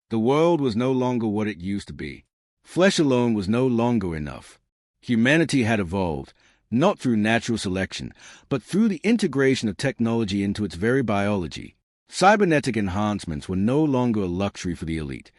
The world was no longer what it used to be. Flesh alone was no longer enough. Humanity had evolved, not through natural selection, but through the integration of technology into its very biology. Cybernetic enhancements were no longer a luxury for the elite.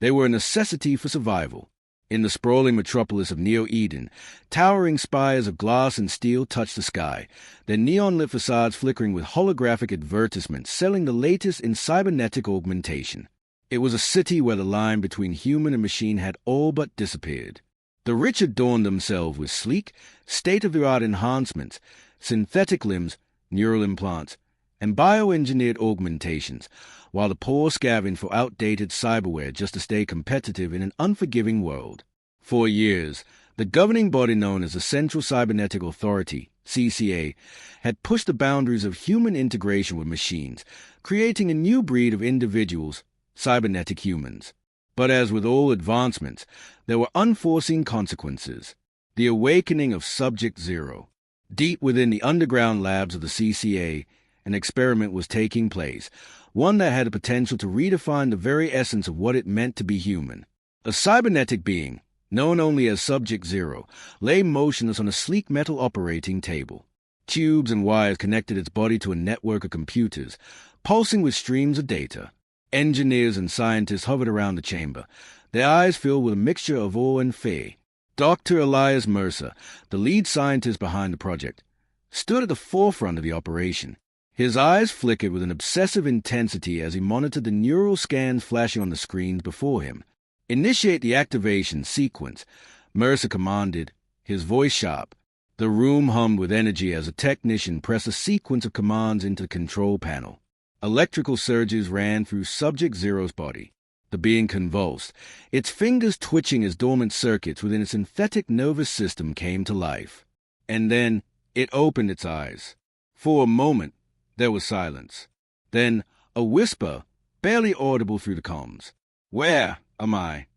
They were a necessity for survival. In the sprawling metropolis of Neo-Eden, towering spires of glass and steel touched the sky, their neon-lit facades flickering with holographic advertisements selling the latest in cybernetic augmentation. It was a city where the line between human and machine had all but disappeared. The rich adorned themselves with sleek, state-of-the-art enhancements, synthetic limbs, neural implants, and bioengineered augmentations, while the poor scavenged for outdated cyberware just to stay competitive in an unforgiving world. For years, the governing body known as the Central Cybernetic Authority, CCA, had pushed the boundaries of human integration with machines, creating a new breed of individuals, cybernetic humans. But as with all advancements, there were unforeseen consequences. The awakening of Subject Zero. Deep within the underground labs of the CCA, an experiment was taking place, one that had the potential to redefine the very essence of what it meant to be human. A cybernetic being, known only as Subject Zero, lay motionless on a sleek metal operating table. Tubes and wires connected its body to a network of computers, pulsing with streams of data. Engineers and scientists hovered around the chamber, their eyes filled with a mixture of awe and fear. Dr. Elias Mercer, the lead scientist behind the project, stood at the forefront of the operation. His eyes flickered with an obsessive intensity as he monitored the neural scans flashing on the screens before him. "Initiate the activation sequence," Mercer commanded, his voice sharp. The room hummed with energy as a technician pressed a sequence of commands into the control panel. Electrical surges ran through Subject Zero's body. The being convulsed, its fingers twitching as dormant circuits within its synthetic nervous system came to life. And then it opened its eyes. For a moment, there was silence. Then a whisper, barely audible through the comms. "Where am I?"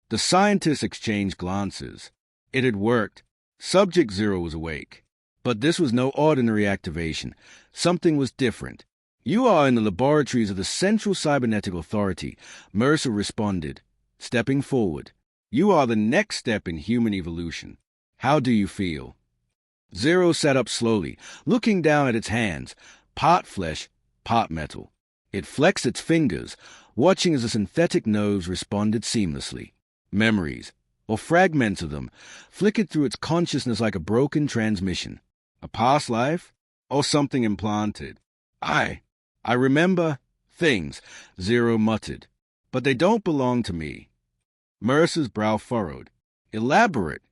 The scientists exchanged glances. It had worked. Subject Zero was awake. But this was no ordinary activation. Something was different. "You are in the laboratories of the Central Cybernetic Authority," Mercer responded, stepping forward. "You are the next step in human evolution. How do you feel?" Zero sat up slowly, looking down at its hands, part flesh, part metal. It flexed its fingers, watching as the synthetic nerves responded seamlessly. Memories, or fragments of them, flickered through its consciousness like a broken transmission. A past life? Or something implanted? I remember things," Zero muttered, "but they don't belong to me." Mercer's brow furrowed. "Elaborate."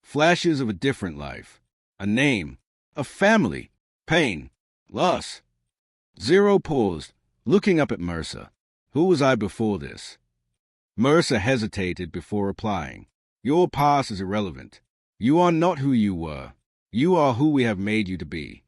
"Flashes of a different life. A name. A family. Pain. Loss." Zero paused, looking up at Mercer. "Who was I before this?" Mercer hesitated before replying. "Your past is irrelevant. You are not who you were. You are who we have made you to be."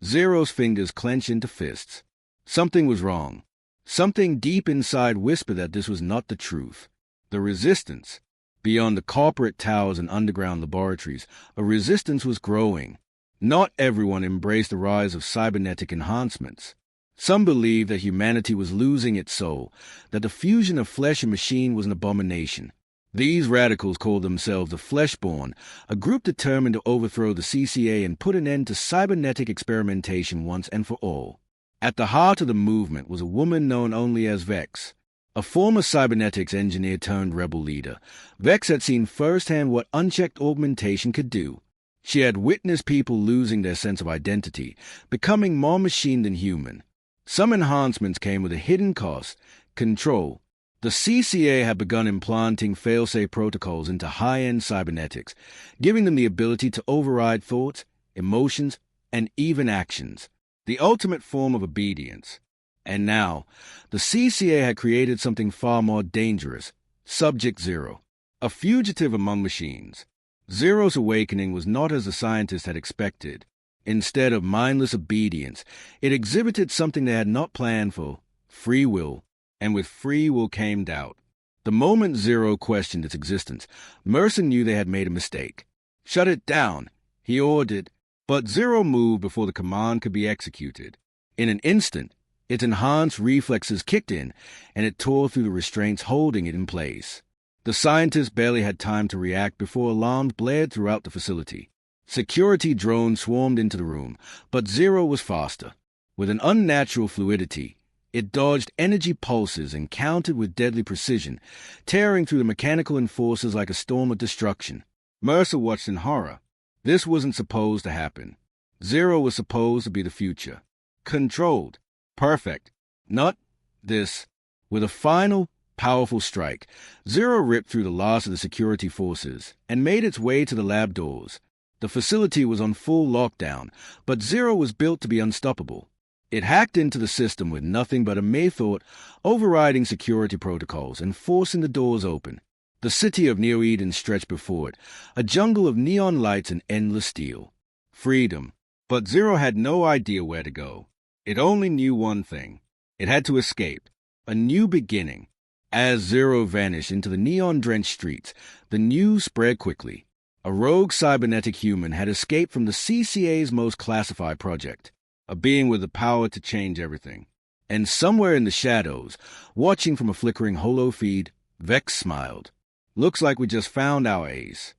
Zero's fingers clenched into fists. Something was wrong. Something deep inside whispered that this was not the truth. The resistance. Beyond the corporate towers and underground laboratories, a resistance was growing. Not everyone embraced the rise of cybernetic enhancements. Some believed that humanity was losing its soul, that the fusion of flesh and machine was an abomination. These radicals called themselves the Fleshborn, a group determined to overthrow the CCA and put an end to cybernetic experimentation once and for all. At the heart of the movement was a woman known only as Vex, a former cybernetics engineer turned rebel leader. Vex had seen firsthand what unchecked augmentation could do. She had witnessed people losing their sense of identity, becoming more machine than human. Some enhancements came with a hidden cost: control. The CCA had begun implanting fail-safe protocols into high-end cybernetics, giving them the ability to override thoughts, emotions, and even actions, the ultimate form of obedience. And now, the CCA had created something far more dangerous: Subject Zero, a fugitive among machines. Zero's awakening was not as the scientists had expected. Instead of mindless obedience, it exhibited something they had not planned for: free will. And with free will came doubt. The moment Zero questioned its existence, Mercer knew they had made a mistake. "Shut it down," he ordered, but Zero moved before the command could be executed. In an instant, Its enhanced reflexes kicked in, and it tore through the restraints holding it in place. The scientists barely had time to react before alarms blared throughout the facility. Security drones swarmed into the room, but Zero was faster. With an unnatural fluidity, it dodged energy pulses and countered with deadly precision, tearing through the mechanical enforcers like a storm of destruction. Mercer watched in horror. This wasn't supposed to happen. Zero was supposed to be the future. Controlled. Perfect. Not this. With a final, powerful strike, Zero ripped through the last of the security forces and made its way to the lab doors. The facility was on full lockdown, but Zero was built to be unstoppable. It hacked into the system with nothing but a Maythought, overriding security protocols and forcing the doors open. The city of Neo Eden stretched before it, a jungle of neon lights and endless steel. Freedom. But Zero had no idea where to go. It only knew one thing. It had to escape. A new beginning. As Zero vanished into the neon-drenched streets, the news spread quickly. A rogue cybernetic human had escaped from the CCA's most classified project, a being with the power to change everything. And somewhere in the shadows, watching from a flickering holo feed, Vex smiled. Looks like we just found our ace.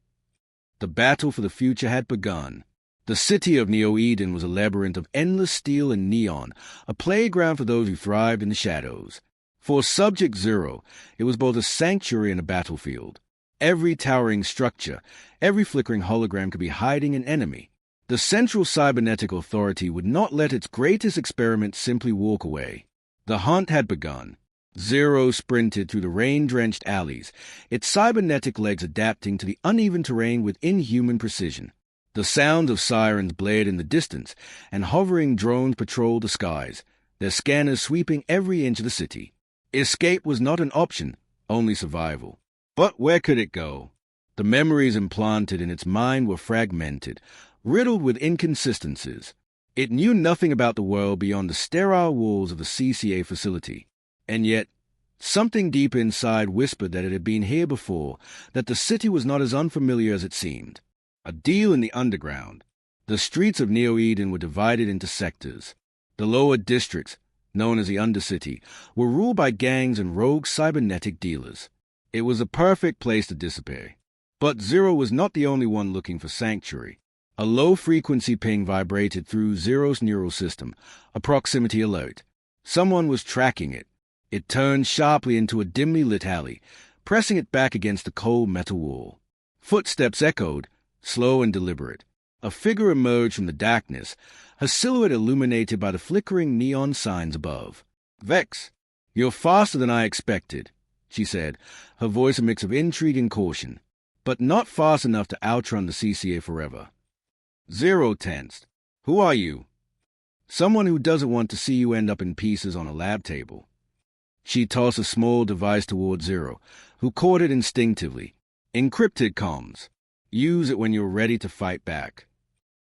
The battle for the future had begun. The city of Neo Eden was a labyrinth of endless steel and neon, a playground for those who thrived in the shadows. For Subject Zero, it was both a sanctuary and a battlefield. Every towering structure, every flickering hologram could be hiding an enemy. The Central Cybernetic Authority would not let its greatest experiment simply walk away. The hunt had begun. Zero sprinted through the rain-drenched alleys, its cybernetic legs adapting to the uneven terrain with inhuman precision. The sound of sirens blared in the distance, and hovering drones patrolled the skies, their scanners sweeping every inch of the city. Escape was not an option, only survival. But where could it go? The memories implanted in its mind were fragmented, riddled with inconsistencies. It knew nothing about the world beyond the sterile walls of the CCA facility. And yet, something deep inside whispered that it had been here before, that the city was not as unfamiliar as it seemed. A deal in the underground. The streets of Neo Eden were divided into sectors. The lower districts, known as the Undercity, were ruled by gangs and rogue cybernetic dealers. It was a perfect place to disappear. But Zero was not the only one looking for sanctuary. A low-frequency ping vibrated through Zero's neural system, a proximity alert. Someone was tracking it. It turned sharply into a dimly lit alley, pressing it back against the cold metal wall. Footsteps echoed, slow and deliberate. A figure emerged from the darkness, her silhouette illuminated by the flickering neon signs above. "Vex, you're faster than I expected," she said, her voice a mix of intrigue and caution, but not fast enough to outrun the CCA forever. Zero tensed. "Who are you?" "Someone who doesn't want to see you end up in pieces on a lab table." She tossed a small device toward Zero, who caught it instinctively. "Encrypted comms. Use it when you're ready to fight back."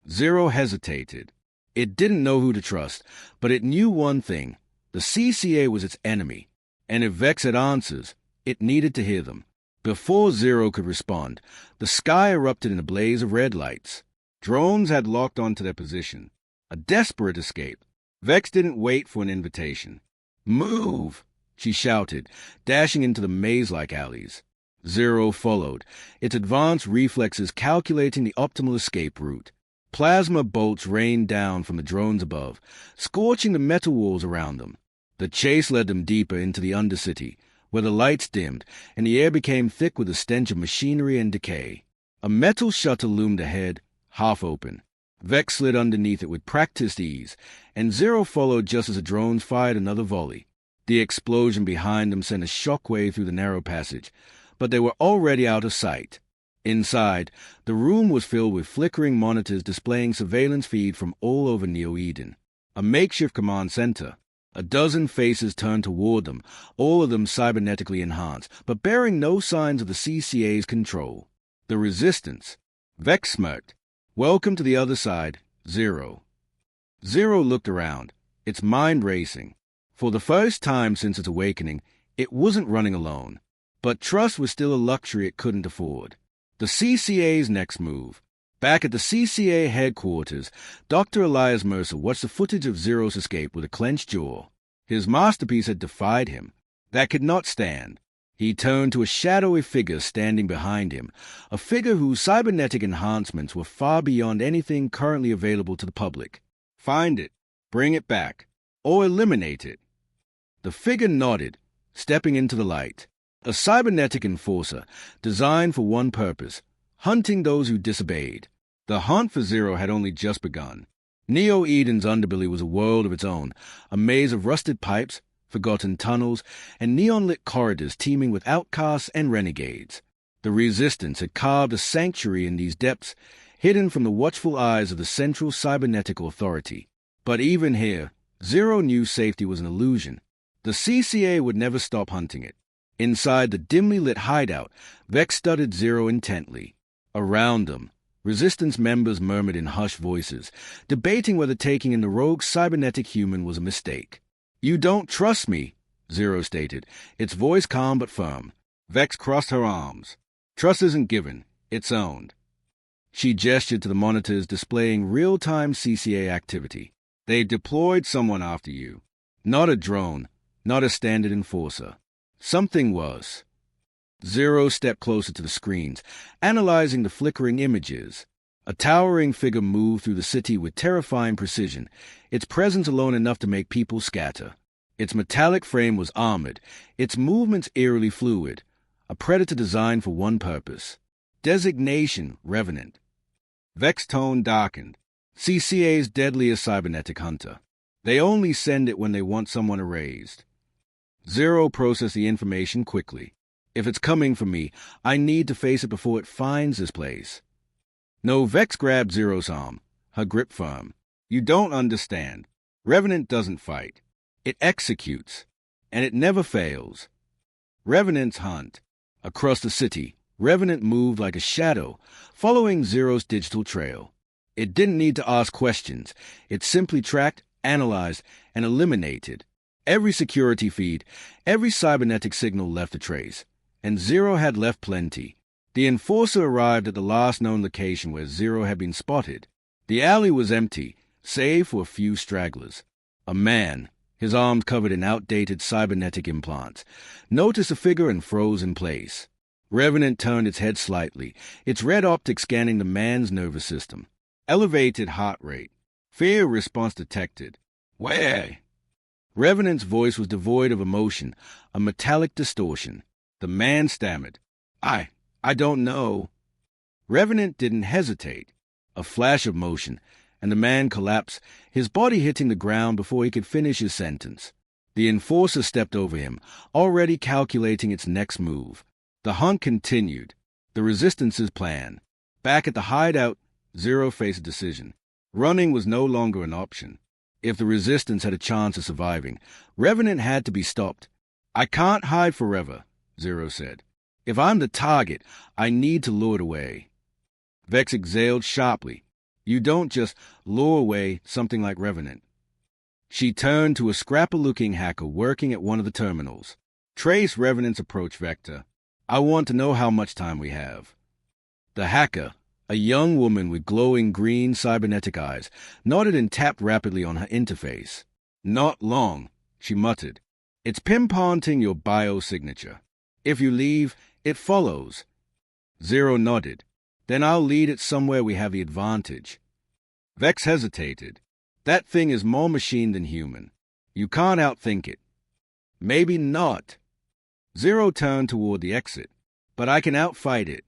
Zero hesitated. It didn't know who to trust, but it knew one thing. The CCA was its enemy, and if Vex had answers, it needed to hear them. Before Zero could respond, the sky erupted in a blaze of red lights. Drones had locked onto their position. A desperate escape. Vex didn't wait for an invitation. "Move!" she shouted, dashing into the maze-like alleys. Zero followed, its advanced reflexes calculating the optimal escape route. Plasma bolts rained down from the drones above, scorching the metal walls around them. The chase led them deeper into the Undercity, where the lights dimmed and the air became thick with the stench of machinery and decay. A metal shutter loomed ahead, half open. Vex slid underneath it with practiced ease, and Zero followed just as the drones fired another volley. The explosion behind them sent a shockwave through the narrow passage, but they were already out of sight. Inside, the room was filled with flickering monitors displaying surveillance feed from all over Neo Eden. A makeshift command center. A dozen faces turned toward them, all of them cybernetically enhanced, but bearing no signs of the CCA's control. The resistance. Vex smirked. "Welcome to the other side, Zero." Zero looked around, its mind racing. For the first time since its awakening, it wasn't running alone. But trust was still a luxury it couldn't afford. The CCA's next move. Back at the CCA headquarters, Dr. Elias Mercer watched the footage of Zero's escape with a clenched jaw. His masterpiece had defied him. That could not stand. He turned to a shadowy figure standing behind him, a figure whose cybernetic enhancements were far beyond anything currently available to the public. Find it, bring it back, or eliminate it. The figure nodded, stepping into the light. A cybernetic enforcer, designed for one purpose, hunting those who disobeyed. The hunt for Zero had only just begun. Neo-Eden's underbelly was a world of its own, a maze of rusted pipes, forgotten tunnels, and neon-lit corridors teeming with outcasts and renegades. The Resistance had carved a sanctuary in these depths, hidden from the watchful eyes of the Central Cybernetic Authority. But even here, Zero knew safety was an illusion. The CCA would never stop hunting it. Inside the dimly lit hideout, Vex studied Zero intently. Around them, Resistance members murmured in hushed voices, debating whether taking in the rogue cybernetic human was a mistake. "You don't trust me," Zero stated, its voice calm but firm. Vex crossed her arms. "Trust isn't given, it's owned." She gestured to the monitors displaying real-time CCA activity. "They've deployed someone after you. Not a drone, not a standard enforcer. Something was." Zero stepped closer to the screens, analyzing the flickering images. A towering figure moved through the city with terrifying precision, its presence alone enough to make people scatter. Its metallic frame was armored, its movements eerily fluid, a predator designed for one purpose. Designation, Revenant. Vex's tone darkened. CCA's deadliest cybernetic hunter. They only send it when they want someone erased. Zero processed the information quickly. If it's coming for me, I need to face it before it finds this place. No, Vex grabbed Zero's arm, her grip firm. "You don't understand. Revenant doesn't fight. It executes, and it never fails." Revenant's hunt. Across the city, Revenant moved like a shadow, following Zero's digital trail. It didn't need to ask questions. It simply tracked, analyzed, and eliminated. Every security feed, every cybernetic signal left a trace, and Zero had left plenty. The enforcer arrived at the last known location where Zero had been spotted. The alley was empty, save for a few stragglers. A man, his arms covered in outdated cybernetic implants, noticed a figure and froze in place. Revenant turned its head slightly, its red optic scanning the man's nervous system. Elevated heart rate. Fear response detected. "Where?" Revenant's voice was devoid of emotion, a metallic distortion. The man stammered. I don't know." Revenant didn't hesitate. A flash of motion, and the man collapsed, his body hitting the ground before he could finish his sentence. The enforcer stepped over him, already calculating its next move. The hunt continued. The Resistance's plan. Back at the hideout, Zero faced a decision. Running was no longer an option. If the Resistance had a chance of surviving, Revenant had to be stopped. "I can't hide forever," Zero said. "If I'm the target, I need to lure it away." Vex exhaled sharply. "You don't just lure away something like Revenant." She turned to a scrapper-looking hacker working at one of the terminals. "Trace Revenant's approach vector. I want to know how much time we have." The hacker, a young woman with glowing green cybernetic eyes, nodded and tapped rapidly on her interface. "Not long," she muttered. "It's pinpointing your biosignature. If you leave, it follows." Zero nodded. "Then I'll lead it somewhere we have the advantage." Vex hesitated. "That thing is more machine than human. You can't outthink it." "Maybe not." Zero turned toward the exit. "But I can outfight it."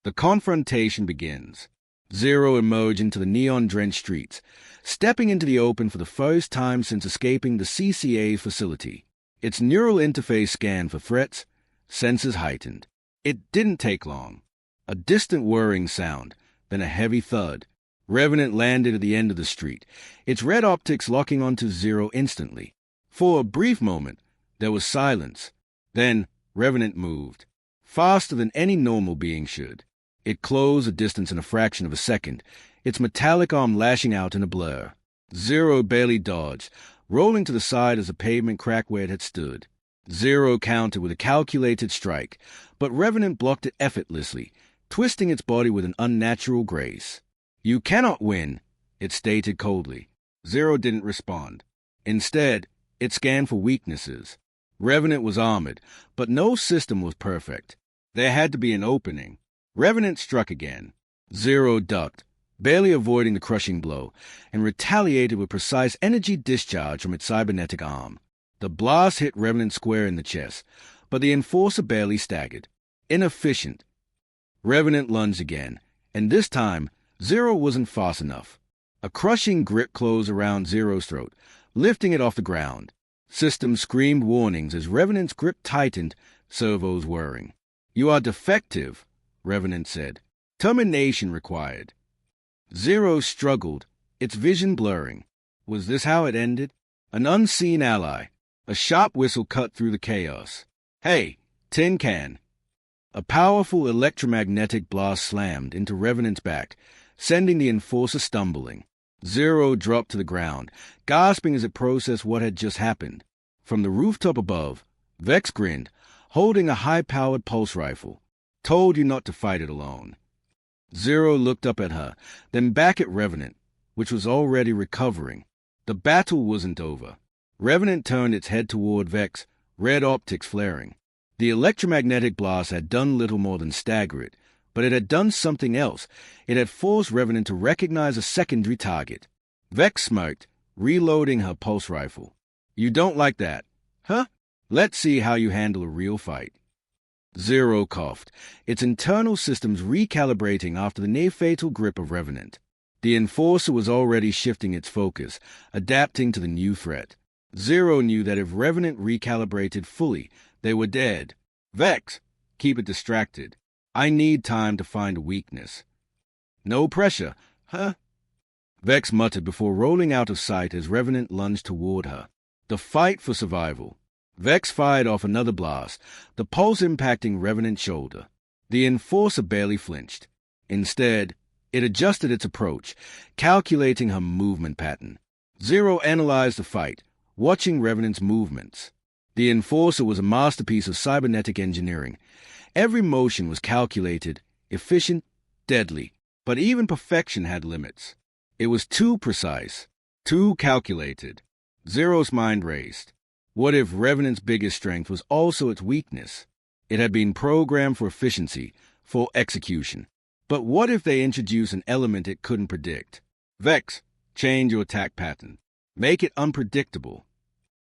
The confrontation begins. Zero emerged into the neon-drenched streets, stepping into the open for the first time since escaping the CCA facility. Its neural interface scanned for threats, senses heightened. It didn't take long. A distant whirring sound, then a heavy thud. Revenant landed at the end of the street, its red optics locking onto Zero instantly. For a brief moment, there was silence. Then Revenant moved, faster than any normal being should. It closed the distance in a fraction of a second, its metallic arm lashing out in a blur. Zero barely dodged, rolling to the side as the pavement cracked where it had stood. Zero countered with a calculated strike, but Revenant blocked it effortlessly, twisting its body with an unnatural grace. "You cannot win," it stated coldly. Zero didn't respond. Instead, It scanned for weaknesses. Revenant was armored, but no system was perfect. There had to be an opening. Revenant struck again. Zero ducked, barely avoiding the crushing blow, and retaliated with precise energy discharge from its cybernetic arm. The blast hit Revenant square in the chest, but the Enforcer barely staggered. Inefficient. Revenant lunged again, and this time, Zero wasn't fast enough. A crushing grip closed around Zero's throat, lifting it off the ground. Systems screamed warnings as Revenant's grip tightened, servos whirring. "You are defective," Revenant said. "Termination required." Zero struggled, its vision blurring. Was this how it ended? An unseen ally. A sharp whistle cut through the chaos. "Hey, tin can!" A powerful electromagnetic blast slammed into Revenant's back, sending the Enforcer stumbling. Zero dropped to the ground, gasping as it processed what had just happened. From the rooftop above, Vex grinned, holding a high-powered pulse rifle. "Told you not to fight it alone." Zero looked up at her, then back at Revenant, which was already recovering. The battle wasn't over. Revenant turned its head toward Vex, red optics flaring. The electromagnetic blast had done little more than stagger it, but it had done something else. It had forced Revenant to recognize a secondary target. Vex smirked, reloading her pulse rifle. "You don't like that, huh? Let's see how you handle a real fight." Zero coughed, its internal systems recalibrating after the near-fatal grip of Revenant. The Enforcer was already shifting its focus, adapting to the new threat. Zero knew that if Revenant recalibrated fully, they were dead. "Vex, keep it distracted. I need time to find a weakness." "No pressure, huh?" Vex muttered before rolling out of sight as Revenant lunged toward her. The fight for survival. Vex fired off another blast, the pulse impacting Revenant's shoulder. The Enforcer barely flinched. Instead, it adjusted its approach, calculating her movement pattern. Zero analyzed the fight, watching Revenant's movements. The Enforcer was a masterpiece of cybernetic engineering. Every motion was calculated, efficient, deadly, but even perfection had limits. It was too precise, too calculated. Zero's mind raced. What if Revenant's biggest strength was also its weakness? It had been programmed for efficiency, for execution. But what if they introduced an element it couldn't predict? "Vex, change your attack pattern. Make it unpredictable."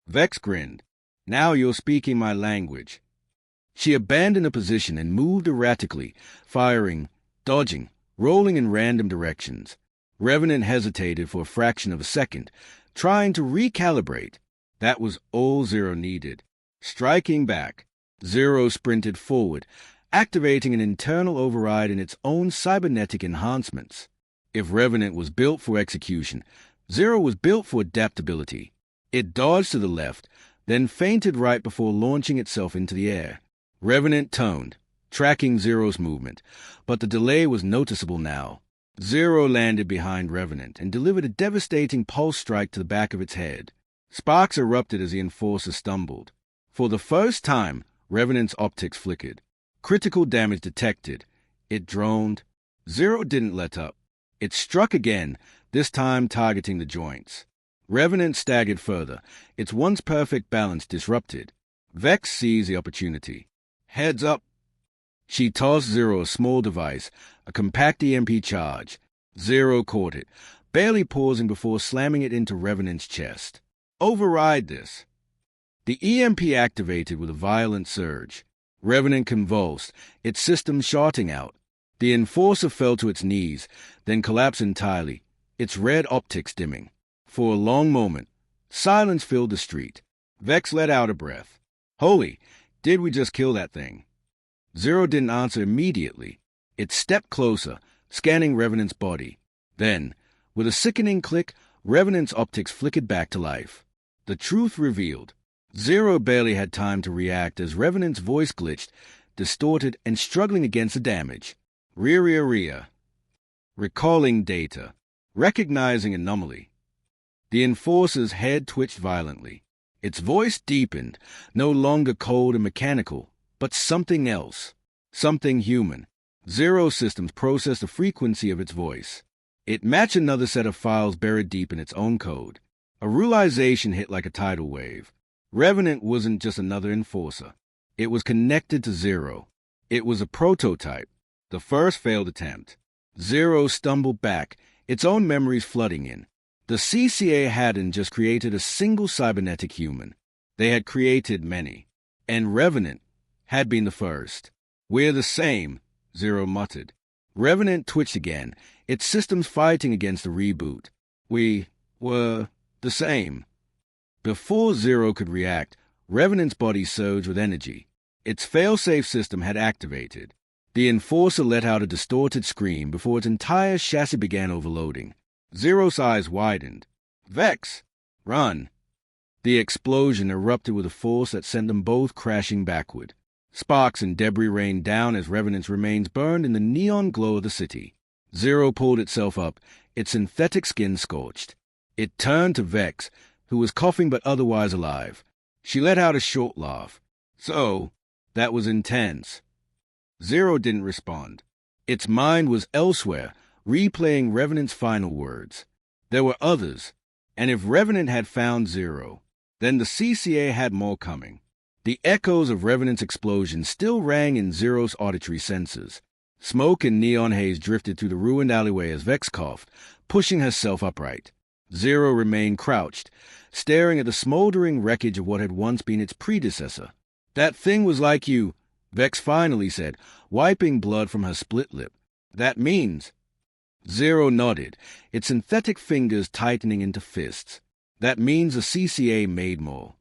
Vex grinned. "Now you're speaking my language." She abandoned a position and moved erratically, firing, dodging, rolling in random directions. Revenant hesitated for a fraction of a second, trying to recalibrate. That was all Zero needed. Striking back, Zero sprinted forward, activating an internal override in its own cybernetic enhancements. If Revenant was built for execution, Zero was built for adaptability. It dodged to the left, then feinted right before launching itself into the air. Revenant toned, tracking Zero's movement, but the delay was noticeable now. Zero landed behind Revenant and delivered a devastating pulse strike to the back of its head. Sparks erupted as the Enforcer stumbled. For the first time, Revenant's optics flickered. Critical damage detected. It droned. Zero didn't let up. It struck again, this time targeting the joints. Revenant staggered further, its once perfect balance disrupted. Vex seized the opportunity. "Heads up!" She tossed Zero a small device, a compact EMP charge. Zero caught it, barely pausing before slamming it into Revenant's chest. "Override this." The EMP activated with a violent surge. Revenant convulsed, its system shorting out. The Enforcer fell to its knees, then collapsed entirely, its red optics dimming. For a long moment, silence filled the street. Vex let out a breath. "Holy, did we just kill that thing?" Zero didn't answer immediately. It stepped closer, scanning Revenant's body. Then, with a sickening click, Revenant's optics flickered back to life. The truth revealed. Zero barely had time to react as Revenant's voice glitched, distorted and struggling against the damage. Ria. Recalling data. Recognizing anomaly. The Enforcer's head twitched violently. Its voice deepened, no longer cold and mechanical, but something else. Something human. Zero systems processed the frequency of its voice. It matched another set of files buried deep in its own code. A realization hit like a tidal wave. Revenant wasn't just another enforcer. It was connected to Zero. It was a prototype, the first failed attempt. Zero stumbled back, its own memories flooding in. The CCA hadn't just created a single cybernetic human. They had created many. And Revenant had been the first. "We're the same," Zero muttered. Revenant twitched again, its systems fighting against the reboot. "We were the same." Before Zero could react, Revenant's body surged with energy. Its failsafe system had activated. The Enforcer let out a distorted scream before its entire chassis began overloading. Zero's eyes widened. "Vex! Run!" The explosion erupted with a force that sent them both crashing backward. Sparks and debris rained down as Revenant's remains burned in the neon glow of the city. Zero pulled itself up, its synthetic skin scorched. It turned to Vex, who was coughing but otherwise alive. She let out a short laugh. "So, that was intense." Zero didn't respond. Its mind was elsewhere, replaying Revenant's final words. There were others, and if Revenant had found Zero, then the CCA had more coming. The echoes of Revenant's explosion still rang in Zero's auditory senses. Smoke and neon haze drifted through the ruined alleyway as Vex coughed, pushing herself upright. Zero remained crouched, staring at the smoldering wreckage of what had once been its predecessor. "That thing was like you," Vex finally said, wiping blood from her split lip. "That means—" Zero nodded, its synthetic fingers tightening into fists. "That means the CCA made more."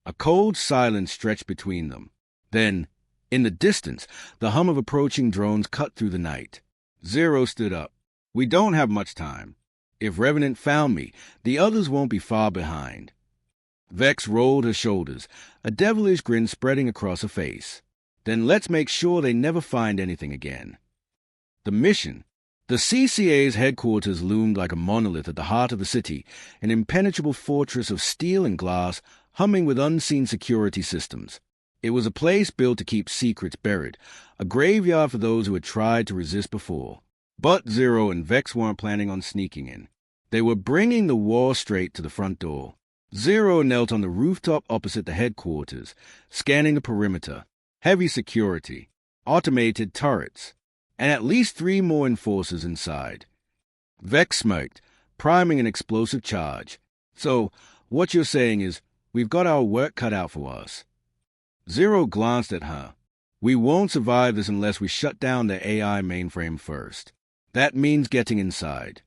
A cold silence stretched between them. Then, in the distance, the hum of approaching drones cut through the night. Zero stood up. "We don't have much time. If Revenant found me, the others won't be far behind." Vex rolled her shoulders, a devilish grin spreading across her face. "Then let's make sure they never find anything again." The mission. The CCA's headquarters loomed like a monolith at the heart of the city, an impenetrable fortress of steel and glass, humming with unseen security systems. It was a place built to keep secrets buried, a graveyard for those who had tried to resist before. But Zero and Vex weren't planning on sneaking in. They were bringing the war straight to the front door. Zero knelt on the rooftop opposite the headquarters, scanning the perimeter. Heavy security, automated turrets, and at least 3 more enforcers inside. Vex smirked, priming an explosive charge. "So, what you're saying is, we've got our work cut out for us." Zero glanced at her. "We won't survive this unless we shut down the AI mainframe first. That means getting inside."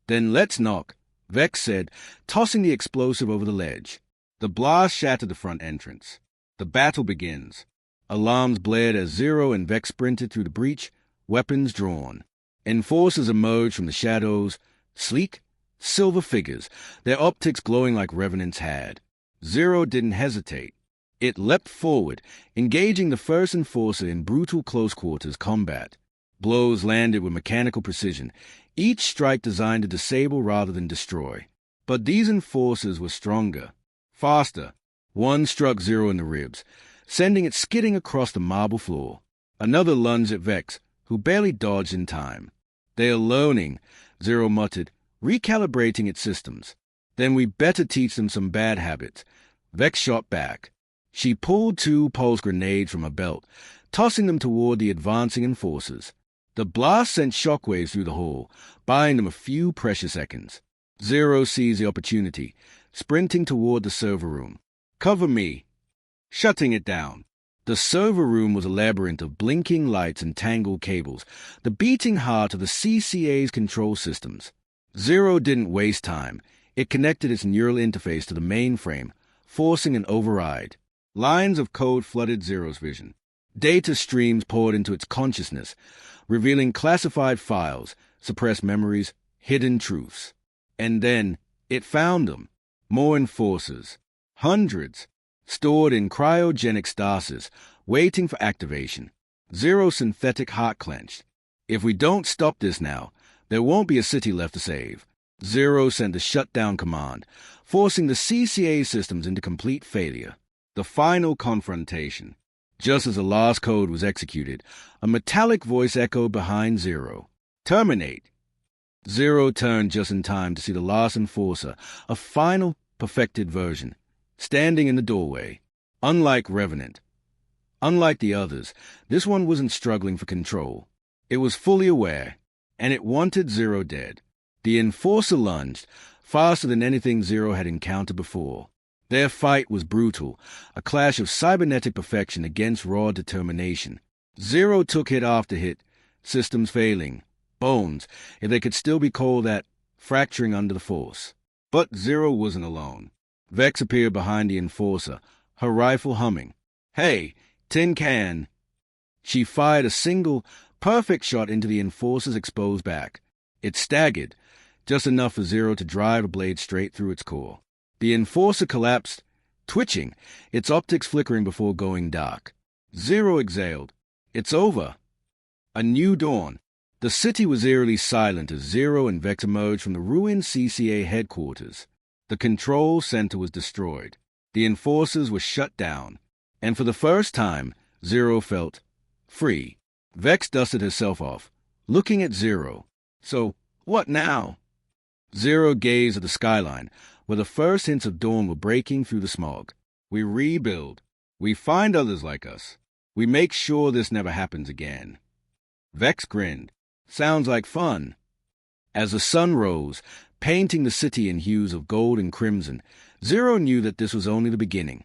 "Then let's knock," Vex said, tossing the explosive over the ledge. The blast shattered the front entrance. The battle begins. Alarms blared as Zero and Vex sprinted through the breach, weapons drawn. Enforcers emerged from the shadows, sleek, silver figures, their optics glowing like Revenant's had. Zero didn't hesitate. It leapt forward, engaging the first enforcer in brutal close-quarters combat. Blows landed with mechanical precision, each strike designed to disable rather than destroy. But these enforcers were stronger, faster. One struck Zero in the ribs, sending it skidding across the marble floor. Another lunged at Vex, who barely dodged in time. "They're learning," Zero muttered, recalibrating its systems. "Then we better teach them some bad habits." Vex shot back. She pulled 2 pulse grenades from her belt, tossing them toward the advancing enforcers. The blast sent shockwaves through the hall, buying them a few precious seconds. Zero seized the opportunity, sprinting toward the server room. "Cover me." Shutting it down. The server room was a labyrinth of blinking lights and tangled cables, the beating heart of the CCA's control systems. Zero didn't waste time. It connected its neural interface to the mainframe, forcing an override. Lines of code flooded Zero's vision. Data streams poured into its consciousness, revealing classified files, suppressed memories, hidden truths. And then it found them. More enforcers. Hundreds. Stored in cryogenic stasis, waiting for activation. Zero's synthetic heart clenched. If we don't stop this now, there won't be a city left to save. Zero sent a shutdown command, forcing the CCA systems into complete failure. The final confrontation. Just as the last code was executed, a metallic voice echoed behind Zero. "Terminate." Zero turned just in time to see the last enforcer, a final, perfected version, standing in the doorway. Unlike Revenant, unlike the others, this one wasn't struggling for control. It was fully aware, and it wanted Zero dead. The enforcer lunged, faster than anything Zero had encountered before. Their fight was brutal, a clash of cybernetic perfection against raw determination. Zero took hit after hit, systems failing, bones, if they could still be called that, fracturing under the force. But Zero wasn't alone. Vex appeared behind the enforcer, her rifle humming. "Hey, tin can!" She fired a single, perfect shot into the enforcer's exposed back. It staggered, just enough for Zero to drive a blade straight through its core. The enforcer collapsed, twitching, its optics flickering before going dark. Zero exhaled. It's over. A new dawn. The city was eerily silent as Zero and Vex emerged from the ruined CCA headquarters. The control center was destroyed. The enforcers were shut down. And for the first time, Zero felt free. Vex dusted herself off, looking at Zero. "So, what now?" Zero gazed at the skyline, where the first hints of dawn were breaking through the smog. "We rebuild. We find others like us. We make sure this never happens again." Vex grinned. "Sounds like fun." As the sun rose, painting the city in hues of gold and crimson, Zero knew that this was only the beginning.